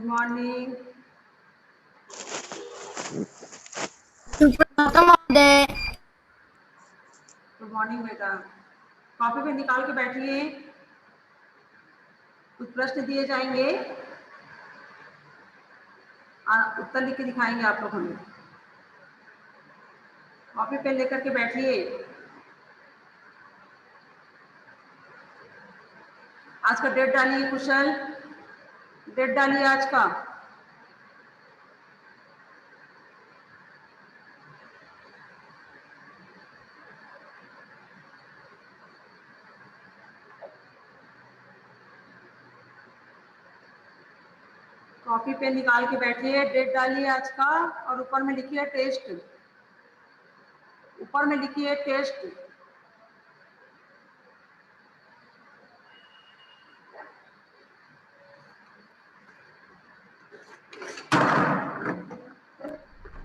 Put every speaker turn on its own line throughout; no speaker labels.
Morning.
Suprabhatam महोदय।
Good morning बेटा। Copy पे निकाल के बैठिए। कुछ प्रश्न दिए जाएंगे, उत्तर लिख के दिखाएंगे आप लोग हमें। कॉपी पे लेकर के बैठिए। आज का डेट डालिए कुशल, डेट डालिए आज का। कॉपी पे निकाल के बैठिए, डेट डालिए आज का और ऊपर में लिखिए टेस्ट। ऊपर में लिखिए टेस्ट।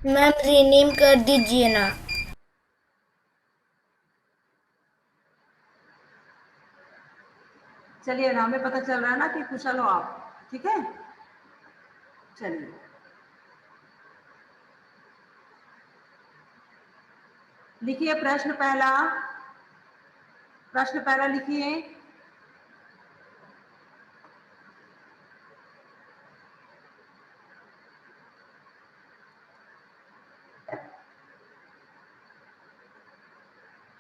मैम रीनेम कर दीजिए ना।
चलिए ना, हमें पता चल रहा है ना कि कुशल हो आप। ठीक है, चलिए। लिखिए प्रश्न पहला। प्रश्न पहला लिखिए।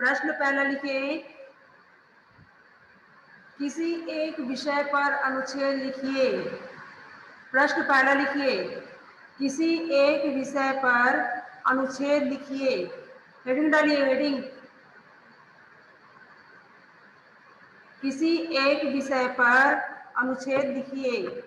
प्रश्न पहला लिखिए। किसी एक विषय पर अनुच्छेद लिखिए। प्रश्न पहला लिखिए। किसी एक विषय पर अनुच्छेद लिखिए। हेडिंग डालिए, हेडिंग। किसी एक विषय पर अनुच्छेद लिखिए।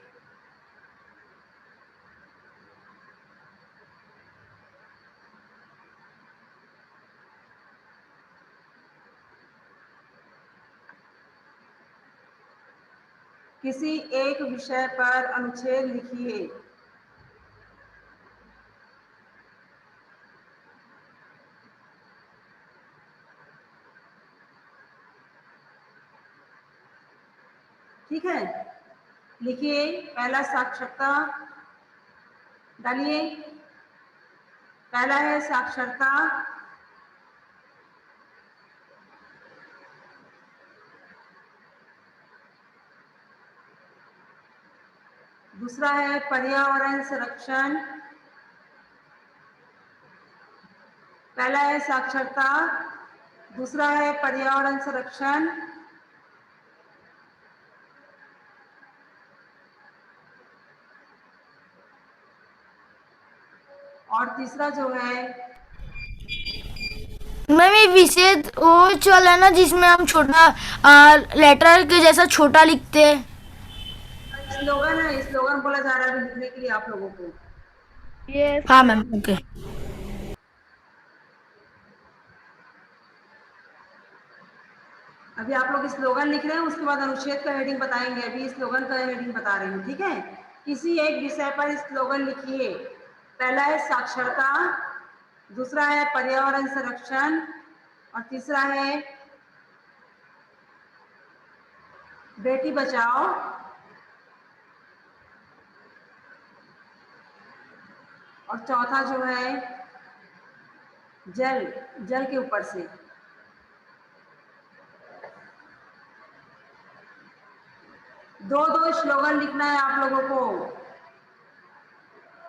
किसी एक विषय पर अनुच्छेद लिखिए। ठीक है, लिखिए। पहला साक्षरता डालिए। पहला है साक्षरता। दूसरा है पर्यावरण संरक्षण। पहला है साक्षरता, दूसरा है पर्यावरण संरक्षण। और तीसरा जो है,
मैम ये विषय वो चला है ना जिसमें हम छोटा लेटर के जैसा छोटा लिखते हैं।
स्लोगन है। स्लोगन बोला जा रहा है लिखने के लिए आप लोगों को।
हाँ मैम ओके।
अभी आप लोग स्लोगन लिख रहे हैं, उसके बाद अनुच्छेद का हेडिंग बताएंगे। अभी स्लोगन का हेडिंग बता रही हूँ। ठीक है, किसी एक विषय पर स्लोगन लिखिए। पहला है साक्षरता, दूसरा है पर्यावरण संरक्षण और तीसरा है बेटी बचाओ और चौथा जो है जल, जल के ऊपर से। दो दो स्लोगन लिखना है आप लोगों को।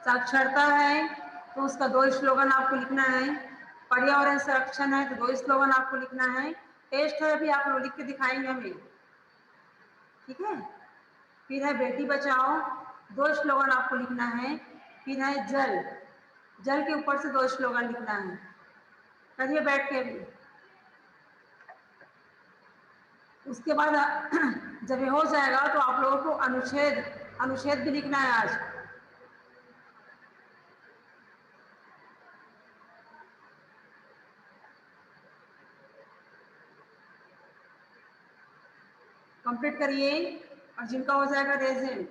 साक्षरता है तो उसका दो स्लोगन आपको लिखना है। पर्यावरण संरक्षण है तो दो स्लोगन आपको लिखना है। टेस्ट है, अभी आप लोग लिख के दिखाएंगे हमें। ठीक है, फिर है बेटी बचाओ, दो स्लोगन आपको लिखना है। फिर है जल, जल के ऊपर से दो स्लोगन लिखना है। करिए बैठ के अभी। उसके बाद जब ये हो जाएगा तो आप लोगों को अनुच्छेद, अनुच्छेद भी लिखना है आज। कंप्लीट करिए और जिनका हो जाएगा रेजेंट।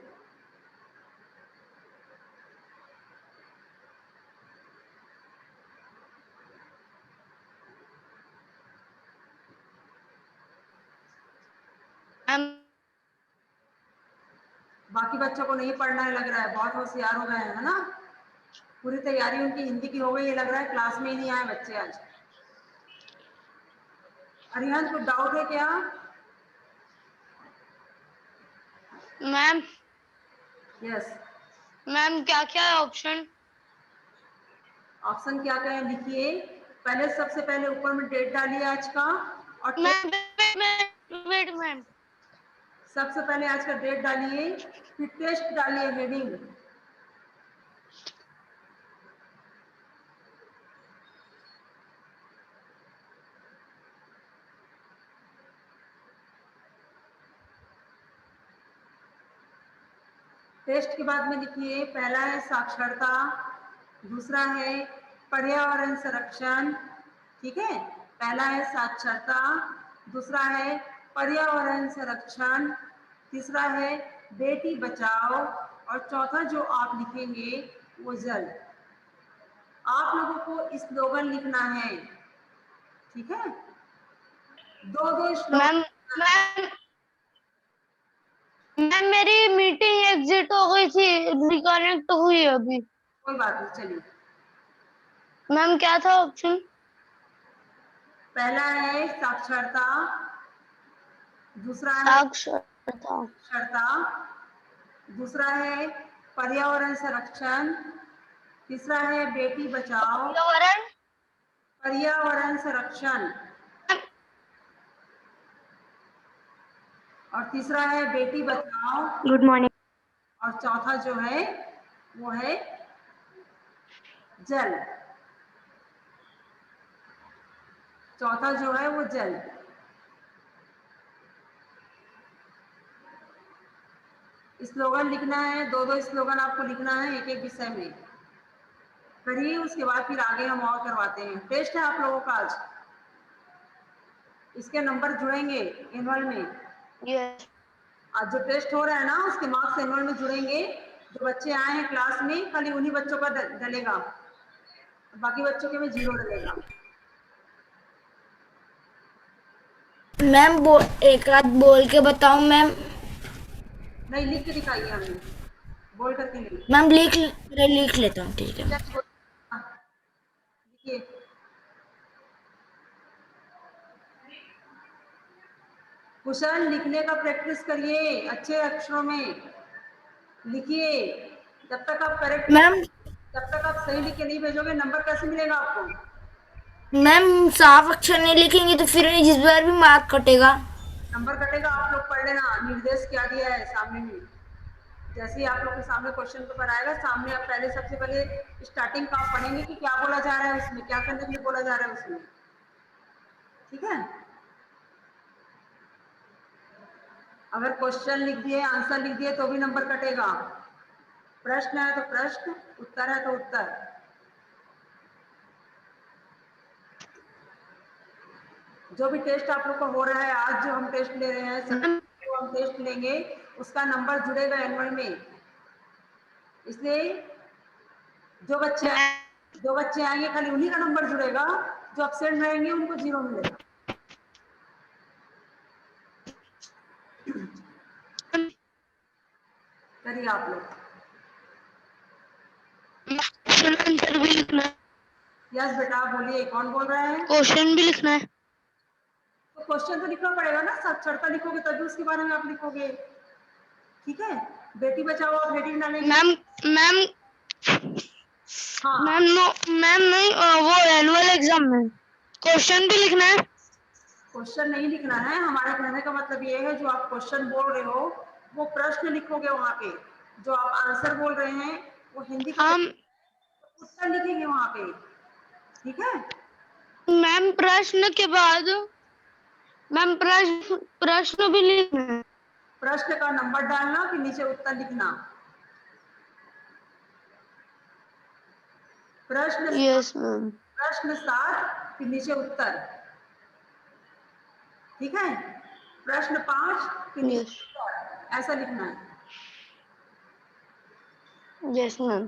बाकी बच्चों को नहीं पढ़ना है लग रहा है, बहुत होशियार हो गए हैं, है ना। पूरी तैयारी उनकी हिंदी की हो गई, ये लग रहा है क्लास में ही नहीं आए बच्चे आज। अरिहंत, कुछ डाउट है क्या?
Ma'am
yes.
मैम क्या क्या है ऑप्शन?
ऑप्शन क्या क्या है लिखिए। पहले सबसे पहले ऊपर में डेट डालिए आज का, और
मैम वेट मैम,
सबसे पहले आज का डेट डालिए, फिर टेस्ट डालिए हेडिंग। टेस्ट के बाद में लिखिए, पहला है साक्षरता, दूसरा है पर्यावरण संरक्षण, ठीक है। पहला है साक्षरता, दूसरा है पर्यावरण संरक्षण, तीसरा है बेटी बचाओ, और चौथा जो आप लिखेंगे वो जल। आप लोगों को स्लोगन लिखना है, ठीक है। दो दो
मैम
स्लोगन।
मैम मैम मेरी मीटिंग एग्जिट हो गई थी, रिकनेक्ट हुई अभी।
कोई बात नहीं, चलिए।
मैम क्या था ऑप्शन?
पहला है साक्षरता, दूसरा है
साक्षरता,
साक्षरता, दूसरा है पर्यावरण संरक्षण, तीसरा है बेटी बचाओ,
पर्यावरण,
पर्यावरण संरक्षण, और तीसरा है बेटी बचाओ,
गुड मॉर्निंग।
और चौथा जो है वो है जल। चौथा जो है वो जल। स्लोगन लिखना है, दो दो स्लोगन आपको लिखना है एक एक विषय में। करिए, उसके बाद फिर आगे हम और करवाते हैं। टेस्ट है आप लोगों का आज, इसके नंबर जुड़ेंगे एनुअल में।
यस
आज जो टेस्ट हो रहा है ना, उसके मार्क्स एनुअल में जुड़ेंगे। जो बच्चे आए हैं क्लास में, खाली उन्हीं बच्चों का डलेगा, बाकी बच्चों के में जीरो डलेगा।
मैम एक आध बोल के बताऊं मैम?
नहीं, लिख के दिखाइए हमें, बोल करके नहीं।
मैम लिख लेता हूँ, ठीक है।
हाँ, लिखिए। कुशल, लिखने का प्रैक्टिस करिए, अच्छे अक्षरों में लिखिए। जब तक आप करेक्ट,
मैम
जब तक आप सही लिख के नहीं भेजोगे, नंबर कैसे मिलेगा आपको?
मैम साफ अक्षर नहीं लिखेंगे तो फिर जिस बार भी मार्क कटेगा।
नंबर कटेगा। आप लोग पढ़ लेना, निर्देश क्या दिया है सामने में। जैसे ही आप लोग के सामने क्वेश्चन पेपर आएगा, सामने आप पहले सबसे पहले स्टार्टिंग का आप पढ़ेंगे कि क्या बोला जा रहा है उसमें, क्या करने के लिए बोला जा रहा है उसमें, ठीक है। अगर क्वेश्चन लिख दिए, आंसर लिख दिए तो भी नंबर कटेगा। प्रश्न है तो प्रश्न, उत्तर है तो उत्तर। जो भी टेस्ट आप लोग को हो रहा है आज, जो हम टेस्ट ले रहे हैं,
मैम,
जो हम टेस्ट लेंगे उसका नंबर जुड़ेगा एनुअल में। इसलिए जो बच्चे आएंगे खाली उन्हीं का नंबर जुड़ेगा, जो एब्सेंट रहेंगे उनको जीरो मिलेगा। करिए आप लोग।
क्वेश्चन आंसर भी लिखना है,
यस बेटा, बोलिए, कौन बोल रहा है?
क्वेश्चन भी लिखना है।
तो क्वेश्चन तो लिखना पड़ेगा ना, साक्षरता लिखोगे तभी उसके बारे में आप लिखोगे, ठीक है। बेटी बचाओ आप हेडिंग डालेंगे।
मैम मैम
हाँ,
मैम नो मैम नहीं, वो एनुअल एग्जाम में क्वेश्चन भी लिखना है।
क्वेश्चन नहीं लिखना है। हमारे कहने का मतलब ये है, जो आप क्वेश्चन बोल रहे हो वो प्रश्न लिखोगे वहां पे। जो आप आंसर बोल रहे हैं वो हिंदी का
हम
उत्तर लिखेंगे वहां पे, ठीक है।
मैम प्रश्न के बाद मैम प्रश्न भी लिखना है।
प्रश्न का नंबर डालना, फिर नीचे उत्तर लिखना। प्रश्न
यस मैम।
प्रश्न 7, फिर नीचे उत्तर, ठीक है। प्रश्न 5, फिर नीचे
यस
उत्तर, ऐसा लिखना है।
Yes ma'am.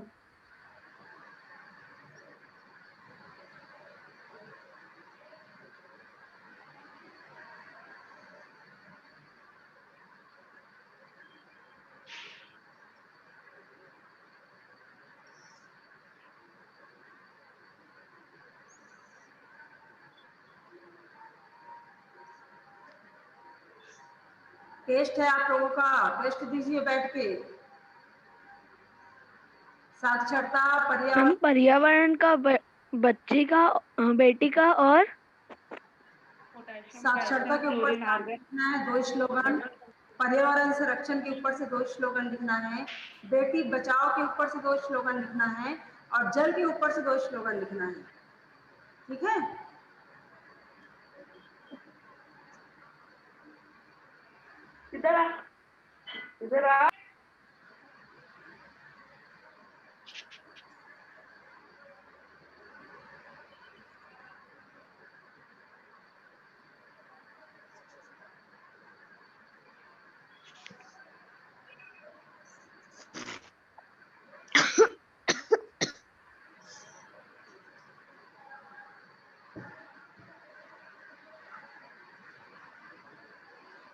टेस्ट है आप लोगों का, टेस्ट दीजिए बैठ के। साक्षरता, पर्यावरण।
मैम पर्यावरण का बच्ची का बेटी का और
साक्षरता के ऊपर से आपको लिखना है 2 स्लोगन, पर्यावरण संरक्षण के ऊपर से 2 स्लोगन लिखना है, बेटी बचाओ के ऊपर से 2 स्लोगन लिखना है और जल के ऊपर से 2 स्लोगन लिखना है। ठीक है,
इधर आ, इधर आ।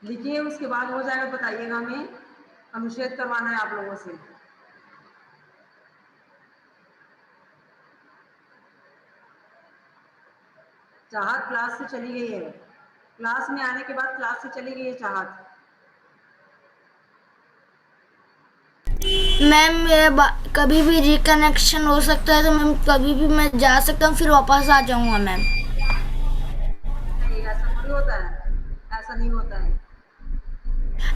लिखिए, उसके बाद हो जाएगा बताइएगा हमें। अनुच्छेद करवाना है आप लोगों से। चाहत क्लास से चली गई है, क्लास में आने के बाद क्लास से चली गई है चाहत।
मैम मेरा कभी भी रिकनेक्शन हो सकता है, तो मैम कभी भी मैं जा सकता हूँ फिर वापस आ जाऊँगा मैम।
नहीं, ऐसा थोड़ी होता है, ऐसा नहीं होता है।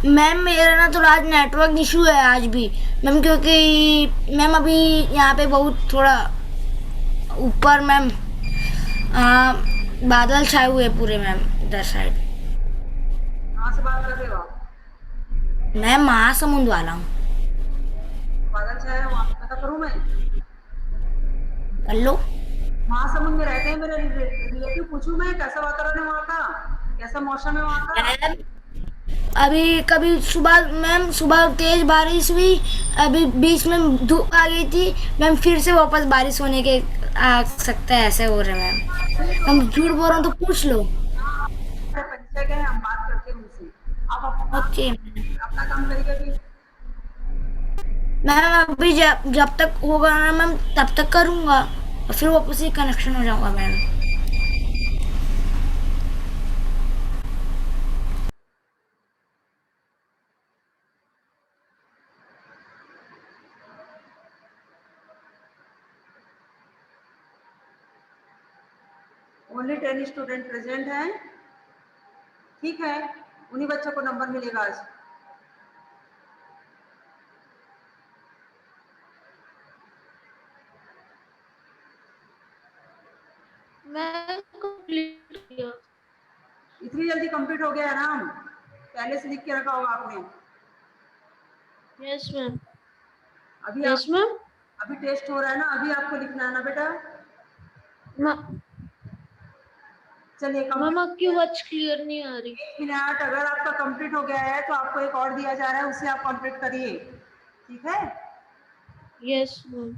मैम मेरा ना थोड़ा आज नेटवर्क इशू है आज भी मैम, क्योंकि मैम अभी यहाँ पे बहुत थोड़ा ऊपर मैम बादल छाए हुए पूरे मैम इधर साइड।
कहाँ से बात कर रहे हो आप?
मैम महासमुंद वाला हूँ।
बादल छाया वहाँ पता करूँ मैं?
कर लो।
महासमुंद में रहते हैं मेरे रिलेटिव, पूछूं मैं कैसा वातावरण है वहाँ का, कैसा मौसम है वहाँ का?
मैम अभी कभी सुबह मैम सुबह तेज बारिश हुई, अभी बीच में धूप आ गई थी मैम, फिर से वापस बारिश होने के आ सकता है, ऐसे हो रहा है मैम। हम झूठ बोल रहा हूँ तो पूछ लो।
परिचय के हैं, हम बात करते हैं उनसे। आप
ओके
अपना काम करिएगा कि
मैम अभी जब तक होगा ना मैम तब तक करूँगा और फिर वापस ही कनेक्शन हो जाऊँगा मैम।
ओनली 10 स्टूडेंट प्रेजेंट हैं। ठीक है, उन्हीं बच्चों को नंबर मिलेगा आज।
मैं कंप्लीट किया।
इतनी जल्दी कंप्लीट हो गया है ना? पहले से लिख के रखा होगा आपने।
Yes ma'am.
अभी
यस
आप
मैम।
अभी टेस्ट हो रहा है ना, अभी आपको लिखना है ना बेटा। चलिए
मैम आपकी आवाज क्लियर नहीं आ रही।
1 मिनट, अगर आपका कंप्लीट हो गया है तो आपको एक और दिया जा रहा है, उसे आप कंप्लीट करिए। ठीक है,
यस मैम।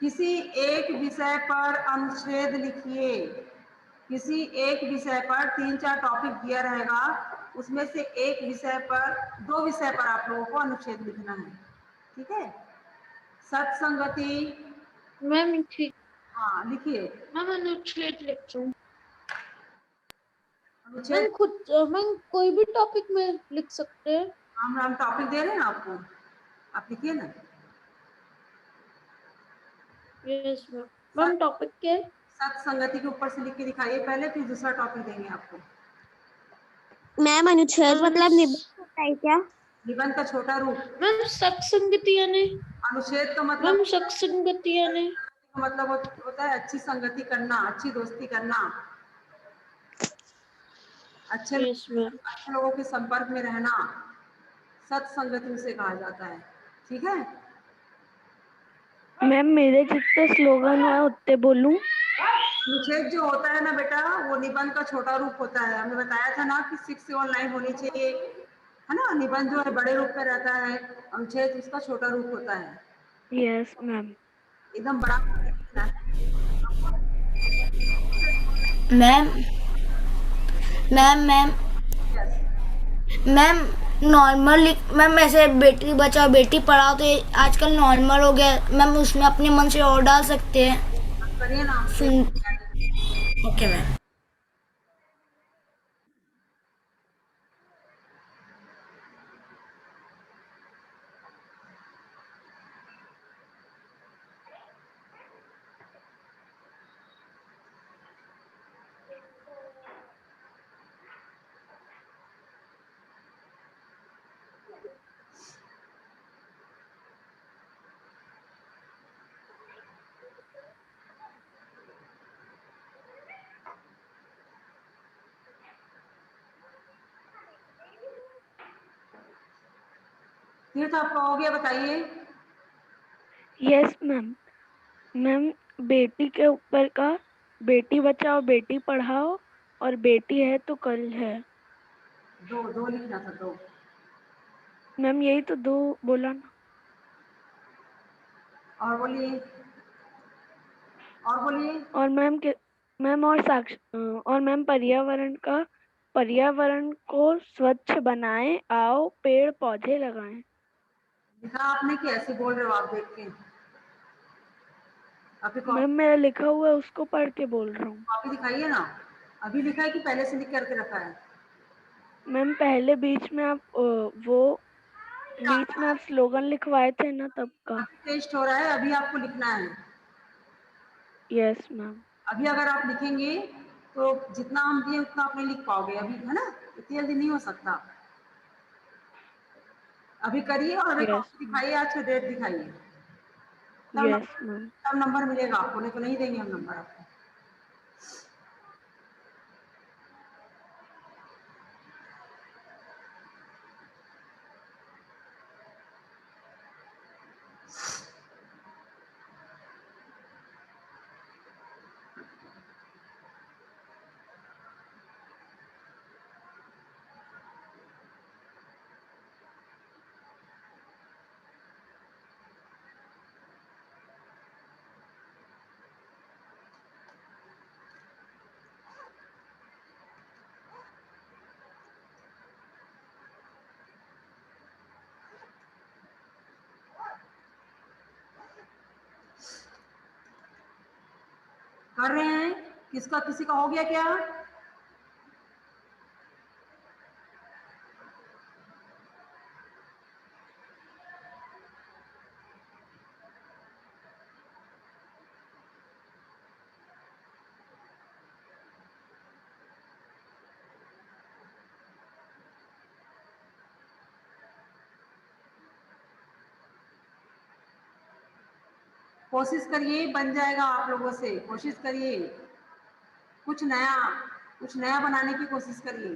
किसी एक विषय पर अनुच्छेद लिखिए। किसी एक विषय पर 3-4 टॉपिक दिया रहेगा, उसमें से एक विषय पर 2 विषय पर आप लोगों को अनुच्छेद लिखना है। ठीक है, सत्संगति।
मैम ठीक।
हाँ लिखिए
मैम अनुच्छेद लिख रहा हूँ। मैम
अनुच्छेद।
मैम कोई भी टॉपिक में लिख सकते हैं।
हम टॉपिक दे रहे हैं ना आपको, आप लिखिए ना।
Yes ma'am. मैम टॉपिक क्या है?
सत्संगति के ऊपर से लिख के दिखाइए पहले, फिर दूसरा टॉपिक देंगे आपको।
मैम अनुच्छेद मतलब निबंध होता है क्या?
निबंध का छोटा रूप।
मैम सत्संगति यानी?
अनुच्छेद का मतलब
मैम सत्संगति यानी?
मतलब होता है अच्छी संगति करना, अच्छी दोस्ती करना, अच्छे
यस मैम।
अच्छे लोगों के संपर्क में रहना, सत्संगति उसे कहा जाता है। ठीक है,
मैम मेरे जितने स्लोगन है उतने बोलूं?
अनुच्छेद जो होता है ना बेटा, वो निबंध का छोटा रूप होता है। हमने बताया था ना कि 6 से 1 लाइन होनी चाहिए, है ना। निबंध जो है बड़े रूप में रहता है, अनुच्छेद उसका छोटा रूप होता है।
Yes ma'am.
एकदम बड़ा लिखना है।
Ma'am ma'am ma'am
yes,
ma'am normal ma'am ऐसे बेटी बचाओ बेटी पढ़ाओ तो ये आजकल नॉर्मल हो गया मैम, उसमें अपने मन से और डाल सकते हैं।
करिए ना।
सुन ओके मैम।
तीर्थ आपका हो गया, बताइए।
Yes ma'am. मैम, बेटी के ऊपर का बेटी बचाओ बेटी पढ़ाओ और बेटी है तो कल है।
दो दो लिखना था, दो।
मैम यही तो दो बोला ना।
और बोलिए, और बोलिए।
और मैम के मैम और मैम पर्यावरण को स्वच्छ बनाएं, आओ पेड़ पौधे लगाएं।
लिखा आपने कि ऐसे बोल रहे हो आप देख के? आपकी
मैम मेरा लिखा हुआ है उसको पढ़ के बोल रहा हूँ।
कॉपी दिखाइए ना। अभी लिखा है कि पहले से लिख करके रखा है?
मैम पहले बीच में आप स्लोगन लिखवाए थे ना तब का।
अभी टेस्ट हो रहा है, अभी आपको लिखना है।
Yes ma'am.
अभी अगर आप लिखेंगे तो जितना हम दिए उतना आप नहीं लिख पाओगे अभी, है ना? इतनी जल्दी नहीं हो सकता। अभी करिए और हमें
यस
कॉपी दिखाइए, आज का डेट दिखाइए। तब
यस
नंबर,
मैम।
तब नंबर मिलेगा आपको, नहीं तो नहीं देंगे हम नंबर आपको। कर रहे हैं? किसका किसी का हो गया क्या? कोशिश करिए, बन जाएगा आप लोगों से। कोशिश करिए, कुछ नया, कुछ नया बनाने की कोशिश करिए।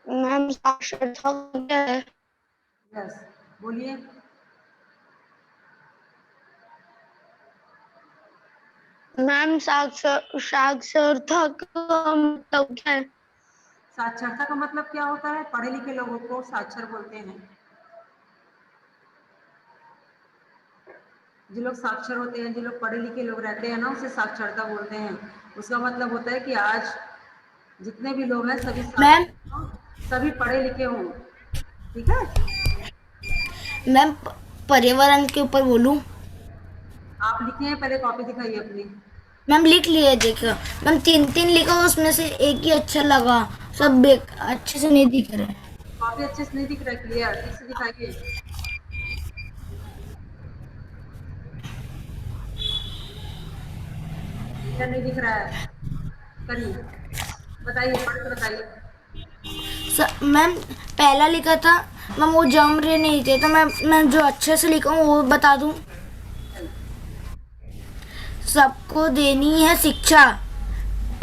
मैम साक्षरता क्या है?
यस, बोलिए।
मैम साक्षरता का मतलब क्या है?
साक्षरता का मतलब क्या होता है? पढ़े लिखे लोगों को साक्षर बोलते हैं। जो लोग साक्षर होते हैं, जो लोग पढ़े लिखे लोग रहते हैं ना, उसे साक्षरता बोलते हैं। उसका मतलब होता है कि आज जितने भी लोग हैं सभी
मैम
साक्षर हों, सभी पढ़े लिखे हों। ठीक है?
मैम पर्यावरण के ऊपर बोलूं?
आप लिखे हैं, पहले कॉपी दिखाइए अपनी।
मैम लिख लिए, देखो मैम 3 लिखा, उसमें से एक ही अच्छा लगा, सब अच्छे से नहीं दिख रहे।
कॉपी अच्छे से नहीं दिख रहा है, क्लियर ठीक से दिखाइए। क्लियर नहीं दिख रहा है, करिए, बताइए, पढ़ के बताइए।
मैम पहला लिखा था मैम, वो जम रहे नहीं थे, तो मैं जो अच्छे से लिखा हूँ वो बता दूँ। सबको देनी है शिक्षा,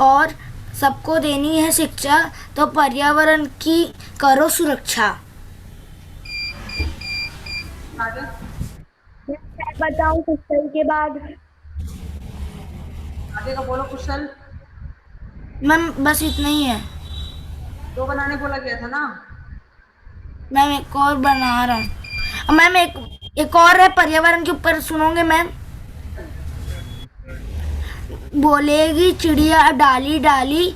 और सबको देनी है शिक्षा, तो पर्यावरण की करो सुरक्षा।
आगे
बताऊं कुशल के बाद?
आगे का बोलो। कुशल,
मैम बस इतना ही है।
दो बनाने बोला गया था ना?
मैम एक और बना रहा हूँ मैम, एक और है पर्यावरण के ऊपर, सुनोगे मैम? बोलेगी चिड़िया डाली डाली,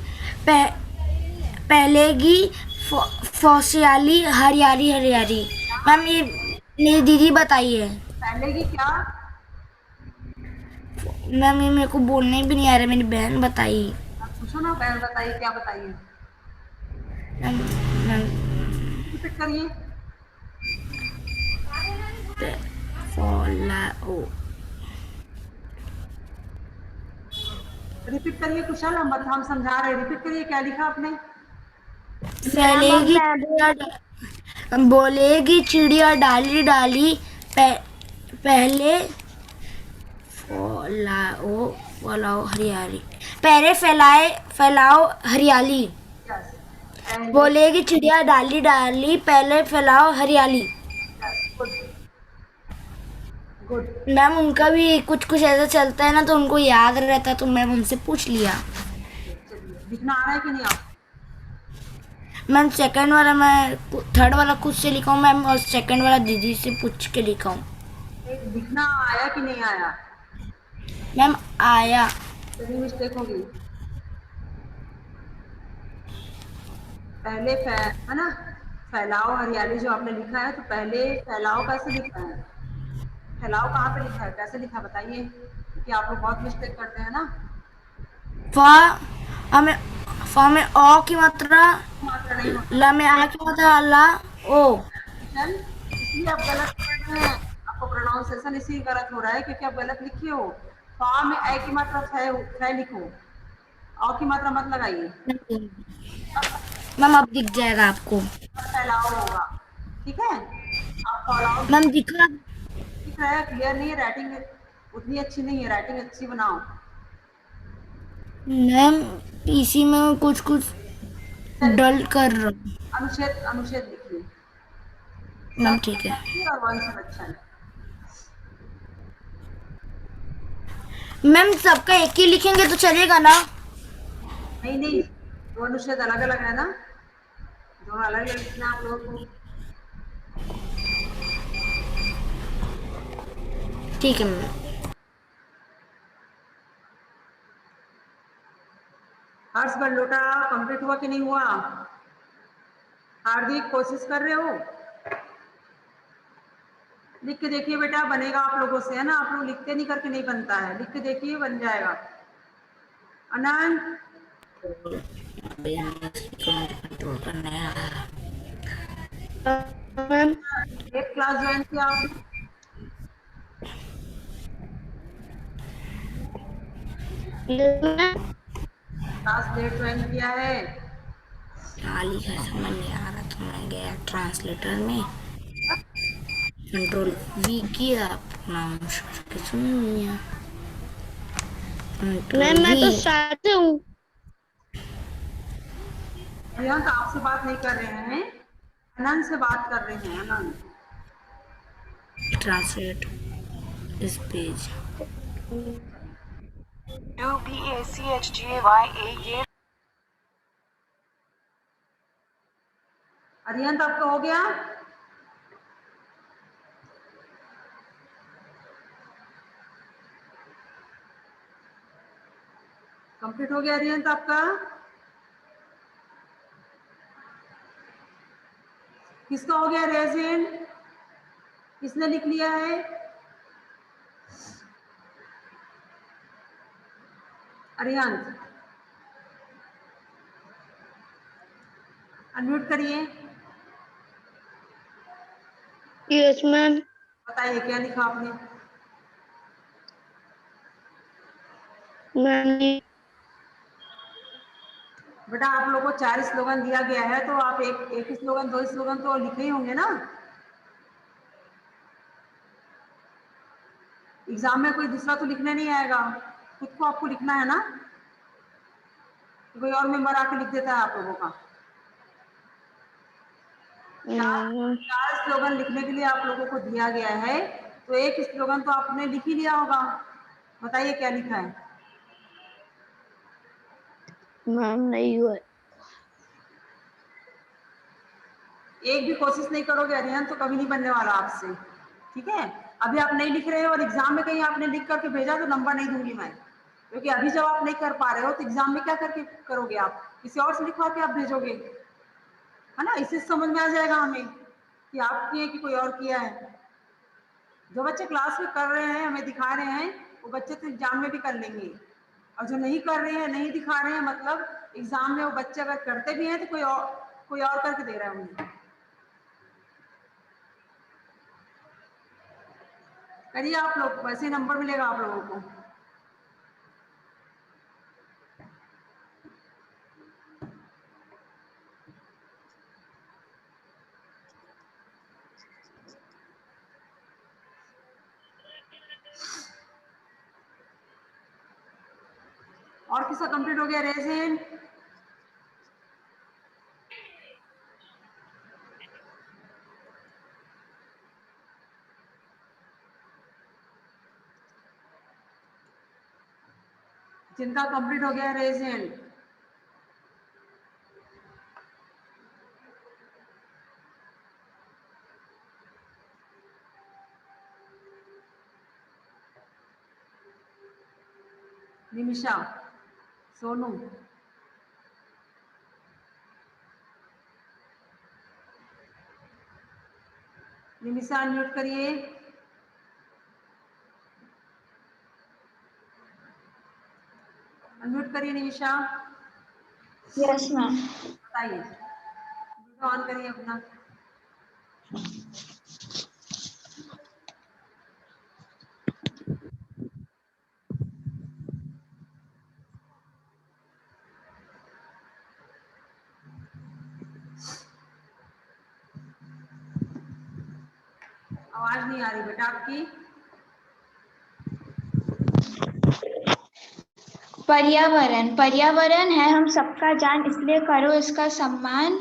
पहलेगी फौसियाली हरियाली हरियाली। मैम ये मेरी दीदी बताइए।
पहलेगी क्या?
मैम ये मेरे को बोलने भी नहीं आ रहा, मेरी बहन बताई।
आप पूछो ना, बहन बताइए, क्या बताइए?
मैम मैम
रिपीट करिए।
फॉलो
रिपीट करिए कुशल, हम समझा रहे हैं, रिपीट करिए क्या लिखा आपने।
फैलेगी चिड़िया बोलेगी चिड़िया डाली डाली पहले फैलाओ फैलाओ हरियाली, पहले फैलाए फैलाओ हरियाली।
यस, पहले।
बोलेगी चिड़िया डाली डाली पहले फैलाओ हरियाली।
Yes, good good.
मैम उनका भी कुछ कुछ ऐसा चलता है ना, तो उनको याद रहता है, तो मैम उनसे पूछ लिया।
चलिए, लिखना आ रहा है कि नहीं आपको?
मैम सेकंड वाला मैं थर्ड वाला खुद से लिखा हूँ मैम, और सेकंड वाला दीदी से पूछ के लिखा हूँ।
लिखना आया कि नहीं आया?
मैम आया।
चलिए, मिस्टेक होगी। पहले है ना, फैलाओ हरियाली जो आपने लिखा है, तो पहले फैलाओ कैसे लिखा है? फैलाओ कहाँ पे लिखा है, कैसे लिखा बताइए, क्योंकि आप लोग बहुत मिस्टेक करते हैं ना।
फा हमें फा में ओ की मात्रा,
मात्रा नहीं होता
ला में आ की मात्रा, ला ओ।
है, इसलिए आप गलत कर रहे हैं। आपको प्रोनाउंसिएशन इसी गलत हो रहा है क्योंकि आप गलत लिखे हो। फा में ए की मात्रा फै लिखो, औ की मात्रा मत लगाइए।
मैम अब दिख जाएगा आपको।
फैलाओ होगा, ठीक है। आप फैलाओ
मैम दिखा।
दिख रहा है, क्लियर नहीं है, राइटिंग उतनी अच्छी नहीं है, राइटिंग अच्छी बनाओ।
मैम पीसी में कुछ कुछ डल कर रहा हूँ।
अनुच्छेद अनुच्छेद लिखिए,
मैम
सब
ठीक है।
लिखिए और वंश संरक्षण।
मैम सबका एक ही लिखेंगे तो चलेगा ना?
नहीं नहीं, दो अनुच्छेद अलग अलग है ना, दोनों अलग अलग लिखना आप लोगों को।
ठीक है मैम।
हर्ष बल्लोटा कंप्लीट हुआ कि नहीं हुआ? हार्दिक कोशिश कर रहे हो? लिख के देखिए बेटा, बनेगा आप लोगों से, है ना। आप लोग लिखते नहीं, करके नहीं बनता है, लिख के देखिए बन जाएगा। अनंत,
कंट्रोल करना है।
मैम
एक क्लास ज्वाइन किया आपने? क्लास लेट ज्वाइन किया है?
गाली का समझ नहीं आ रहा, तो मैं गया ट्रांसलेटर में, कंट्रोल वी किया, प्रोनाउंस करके सुन लिया। कंट्रोल
मैम मैं तो
वी।
साथ हूँ।
प्रियंका आपसे बात नहीं कर रहे हैं, अनंत से बात कर रहे हैं। अनंत,
ट्रांसलेट दिस पेज।
अरियंत आपका हो गया? कंप्लीट हो गया अरियंत आपका? किसका हो गया रेजिन? किसने लिख लिया है? अरियंत, अनम्यूट करिए,
यस मैम।
बताइए क्या लिखा आपने?
मैंने
बेटा आप लोगों को 4 स्लोगन दिया गया है, तो आप एक स्लोगन, 2 स्लोगन तो लिखे ही होंगे ना। एग्जाम में कोई दूसरा तो लिखने नहीं आएगा, खुद को आपको लिखना है ना, कोई और मेंबर आके लिख देता है आप लोगों का। चार स्लोगन लिखने के लिए आप लोगों को दिया गया है, तो एक स्लोगन तो आपने लिख ही लिया होगा। बताइए क्या लिखा है?
मैम नहीं हुआ।
एक भी कोशिश नहीं करोगे अरिहंत, तो कभी नहीं बनने वाला आपसे, ठीक है। अभी आप नहीं लिख रहे हो और एग्जाम में कहीं आपने लिख करके भेजा तो नंबर नहीं दूंगी मैं, क्योंकि अभी जब आप नहीं कर पा रहे हो तो एग्जाम में क्या करके करोगे? आप किसी और से लिखवा के आप भेजोगे, है ना। इससे समझ में आ जाएगा हमें कि आप किए कि कोई और किया है। जो बच्चे क्लास में कर रहे हैं, हमें दिखा रहे हैं, वो बच्चे तो एग्जाम में भी कर लेंगे, और जो नहीं कर रहे हैं, नहीं दिखा रहे हैं, मतलब एग्जाम में वो बच्चे अगर करते भी हैं तो कोई और करके दे रहा है उन्हें। करिए आप लोग, वैसे ही नंबर मिलेगा आप लोगों को। और किसका कंप्लीट हो गया? Raise hand. जिनका कंप्लीट हो गया raise hand. Nimisha, Sonu, Nimisha unmute करिए। अनम्यूट करिए निमिषा।
Yes ma'am.
बताइए, वीडियो ऑन करिए अपना। आवाज नहीं आ रही बेटा आपकी।
पर्यावरण, पर्यावरण है हम सबका जान, इसलिए करो इसका सम्मान।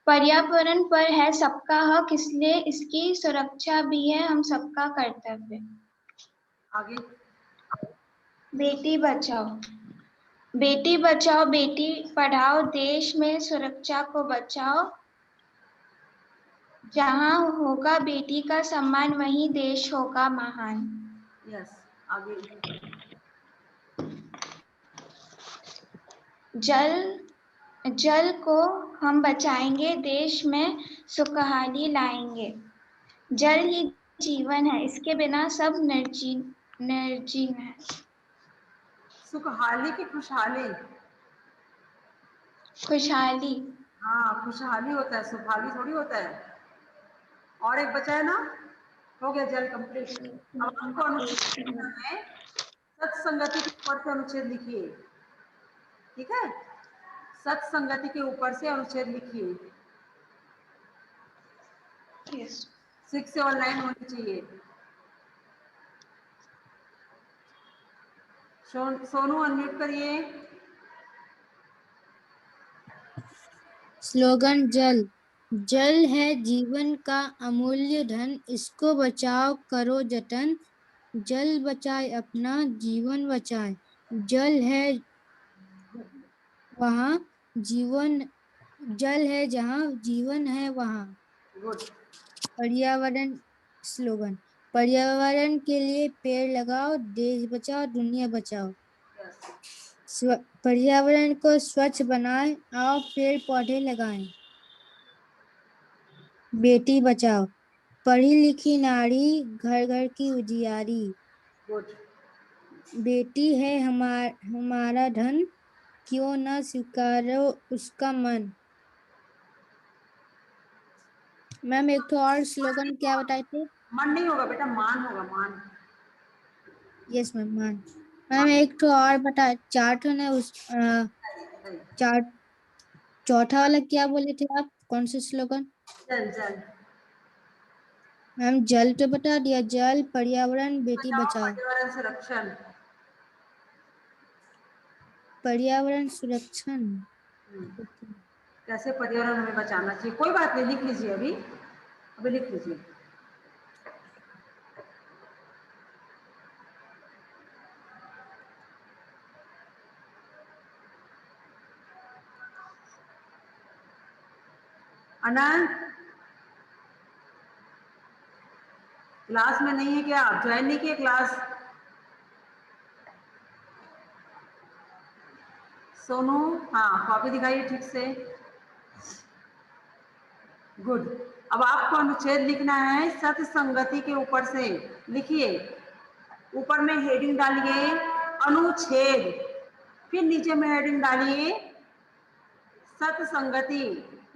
पर्यावरण पर है सबका हक, इसलिए इसकी सुरक्षा भी है हम सबका कर्तव्य।
आगे।
बेटी बचाओ, बेटी बचाओ बेटी पढ़ाओ, देश में सुरक्षा को बचाओ। जहाँ होगा बेटी का सम्मान, वहीं देश होगा महान।
यस, आगे।
जल, जल को हम बचाएंगे, देश में सुखहाली लाएंगे। जल ही जीवन है, इसके बिना सब निर्जीव है।
सुखहाली की खुशहाली?
खुशहाली।
हाँ, खुशहाली होता है, सुखहाली थोड़ी होता है। और एक बचा है ना, हो गया जल कंप्लीट। अब आपको अनुच्छेद लिखना है, सत्संगति के ऊपर से अनुच्छेद लिखिए। ठीक है, सत्संगति के ऊपर से अनुच्छेद लिखिए। 6 से 9 होनी चाहिए। सोनू अनम्यूट करिए।
स्लोगन जल, जल है जीवन का अमूल्य धन, इसको बचाओ करो जतन, जल बचाए अपना जीवन बचाए, जल है वहाँ जीवन, जल है जहाँ जीवन है वहाँ।
गुड।
पर्यावरण स्लोगन, पर्यावरण के लिए पेड़ लगाओ, देश बचाओ दुनिया बचाओ। पर्यावरण को स्वच्छ बनाएं, आओ पेड़ पौधे लगाएं। बेटी बचाओ, पढ़ी लिखी नारी घर घर की उजियारी।
गुड।
बेटी है हमारा धन, क्यों न स्वीकारो उसका मन। मैम एक तो और स्लोगन क्या बताए थे?
मन नहीं होगा बेटा, मान होगा, मान।
यस मैम, मान। मैम एक तो और बता, चार्ट है उस चार्ट, चौथा वाला क्या बोले थे आप, कौन सा स्लोगन?
जल, जल।
मैम जल तो बता दिया, जल, पर्यावरण, बेटी
बचाओ,
बचाओ।
पर्यावरण संरक्षण।
पर्यावरण सुरक्षण।
कैसे पर्यावरण हमें बचाना चाहिए, कोई बात नहीं, लिख लीजिए अभी, अभी लिख लीजिए। अनंत, क्लास में नहीं है क्या? आप ज्वाइन नहीं किए क्लास? सोनू, हाँ कॉपी दिखाइए ठीक से। गुड। अब आपको अनुच्छेद लिखना है, सत्संगति के ऊपर से लिखिए। ऊपर में हेडिंग डालिए अनुच्छेद, फिर नीचे में हेडिंग डालिए सत्संगति,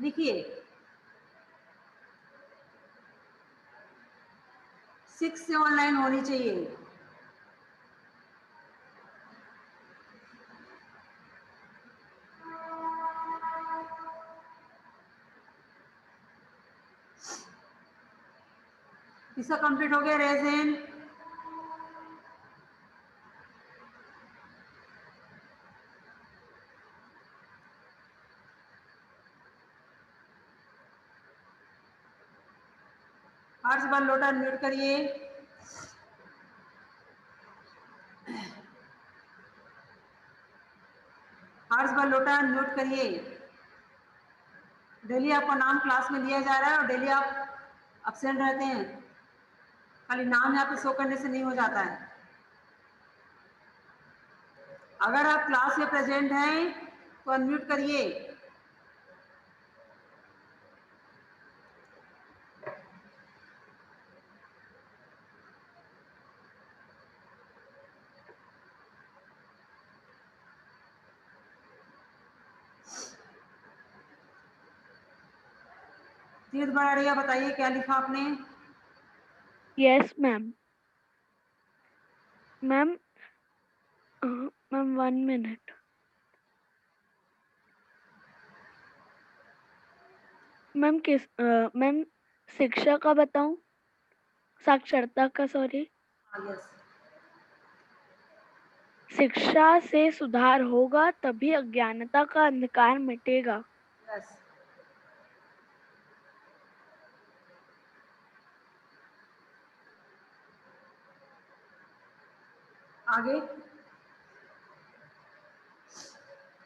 लिखिए। 6 से 9 होनी चाहिए। इसका कंप्लीट हो गया रेजेंट। हर्ष बल्लोटा म्यूट करिए। हर्ष बल्लोटा म्यूट करिए। डेली आपका नाम क्लास में लिया जा रहा है और डेली आप अब्सेंट रहते हैं, खाली नाम यहाँ पे शो करने से नहीं हो जाता है। अगर आप क्लास में प्रेजेंट हैं तो अनम्यूट करिए। तीर्थ बड़ाड़िया बताइए क्या लिखा आपने?
Yes ma'am. Ma'am ma'am 1 minute. Ma'am शिक्षा का बताऊं? साक्षरता का, सॉरी।
यस।
शिक्षा से सुधार होगा तभी अज्ञानता का अंधकार मिटेगा।
यस। आगे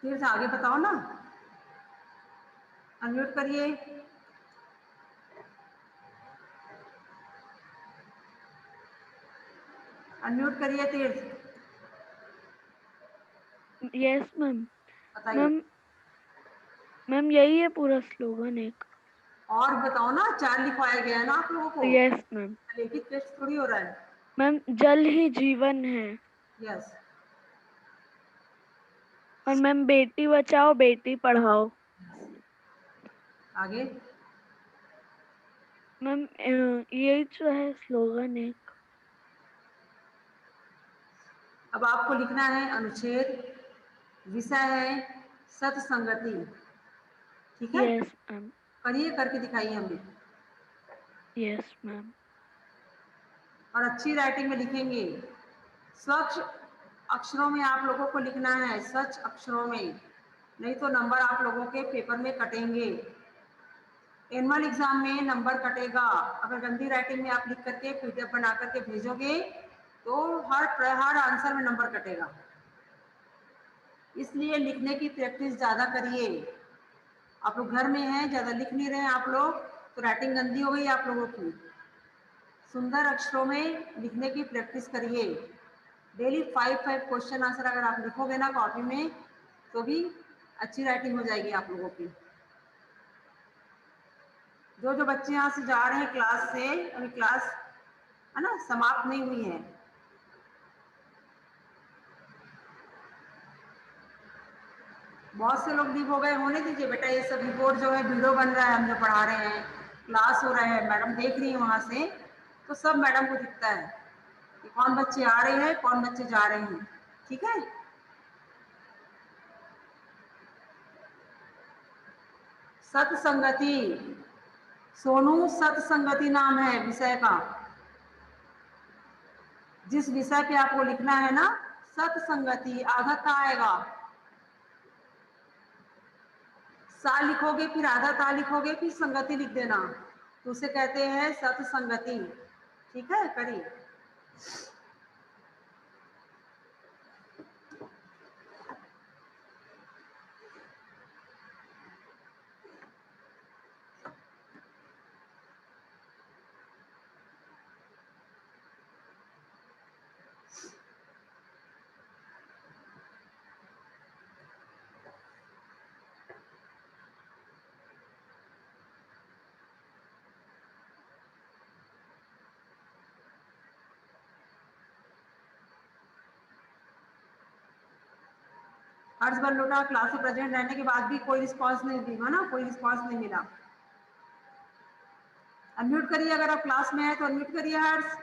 तीर्थ आगे बताओ ना, अनम्यूट करिए। अनम्यूट करिए तीर्थ,
यस मैम।
बताइए।
मैम यही है पूरा स्लोगन एक।
और बताओ ना, 4 लिखवाया गया है ना आप लोगों को?
Yes ma'am.
लिखित टेस्ट थोड़ी हो रहा है।
मैम जल ही जीवन है।
यस।
और मैम बेटी बचाओ बेटी पढ़ाओ।
आगे
मैम यही जो है स्लोगन एक।
अब आपको लिखना है अनुच्छेद, विषय है सत्संगति। ठीक है,
यस मैम।
करिए, करके दिखाइए हमें।
Yes ma'am.
और अच्छी राइटिंग में लिखेंगे, स्वच्छ अक्षरों में आप लोगों को लिखना है, स्वच्छ अक्षरों में, नहीं तो नंबर आप लोगों के पेपर में कटेंगे। एनुअल एग्जाम में नंबर कटेगा अगर गंदी राइटिंग में आप लिख करके पीडीएफ बना करके भेजोगे तो हर आंसर में नंबर कटेगा। इसलिए लिखने की प्रैक्टिस ज़्यादा करिए। आप लोग घर में हैं, ज़्यादा लिख नहीं रहे हैं आप लोग, तो राइटिंग गंदी हो गई आप लोगों की। सुंदर अक्षरों में लिखने की प्रैक्टिस करिए। डेली 5 क्वेश्चन आंसर अगर आप लिखोगे ना कॉपी में तो भी अच्छी राइटिंग हो जाएगी आप लोगों की। जो बच्चे यहाँ से जा रहे हैं क्लास से, अभी क्लास है ना समाप्त नहीं हुई है। बहुत से लोग लीव हो गए, होने दीजिए बेटा। ये सब रिपोर्ट जो है वीडियो बन रहा है, हम जो पढ़ा रहे हैं, क्लास हो रहा है, मैडम देख रही है वहाँ से, तो सब मैडम को दिखता है कि कौन बच्चे आ रहे हैं कौन बच्चे जा रहे हैं। ठीक है, सत्संगति, सोनू सत्संगति नाम है विषय का। जिस विषय पे आपको लिखना है ना सत्संगति, आधा ता आएगा, सा लिखोगे फिर आधा ता लिखोगे फिर संगति लिख देना, तो उसे कहते हैं सत्संगति। ठीक है, करिए। हर्ष बल्लोटा क्लास में प्रेजेंट रहने के बाद भी कोई रिस्पॉन्स नहीं दिया ना, कोई रिस्पॉन्स नहीं मिला। अनम्यूट करिए, अगर आप क्लास में हैं तो अनम्यूट करिए हर्ष।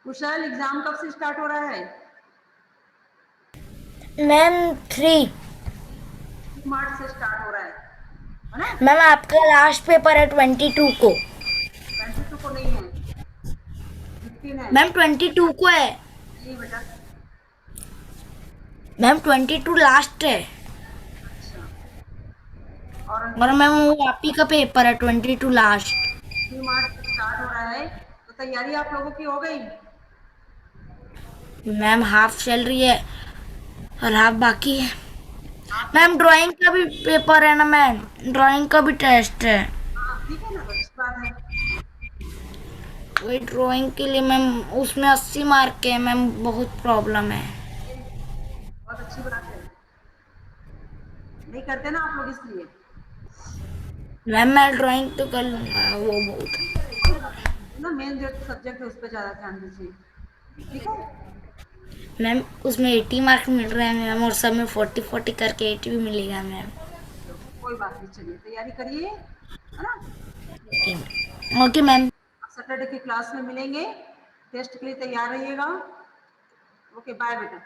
कुशल, एग्जाम कब से स्टार्ट हो रहा है?
मैम 3
मार्च से स्टार्ट हो रहा है। है ना?
मैम आपका लास्ट पेपर है 22 को।
22 को नहीं है, 15 है।
मैम 22 को है।
नहीं बेटा।
मैम 22 लास्ट है।
अच्छा, और
और मैम वो आप ही का पेपर है 22 लास्ट।
3 मार्च से स्टार्ट हो रहा है, तो तैयारी आप लोगों की हो गई?
मैम हाफ चल रही है और हाफ बाकी है। मैम ड्राइंग का भी पेपर है ना मैम, ड्राइंग का भी टेस्ट है।
हाँ ठीक है ना, तो अच्छी बात है।
वही ड्राइंग के लिए मैम उसमें 80 मार्क के हैं मैम, बहुत प्रॉब्लम है।
बहुत अच्छी बात है, नहीं करते ना आप लोग इसलिए।
मैम मैं ड्राइंग तो कर लूँगा, वो बहुत
ना मेन जो सब्जेक्ट है उस पर ज़्यादा ध्यान दीजिए, ठीक है?
मैम उसमें 80 मार्क मिल रहे हैं मैम, और सब में 40 करके 80 भी मिलेगा मैम।
कोई बात नहीं, चलिए तैयारी करिए, है ना?
Okay ma'am.
सैटरडे की क्लास में मिलेंगे, टेस्ट के लिए तैयार रहिएगा। ओके, बाय बेटा।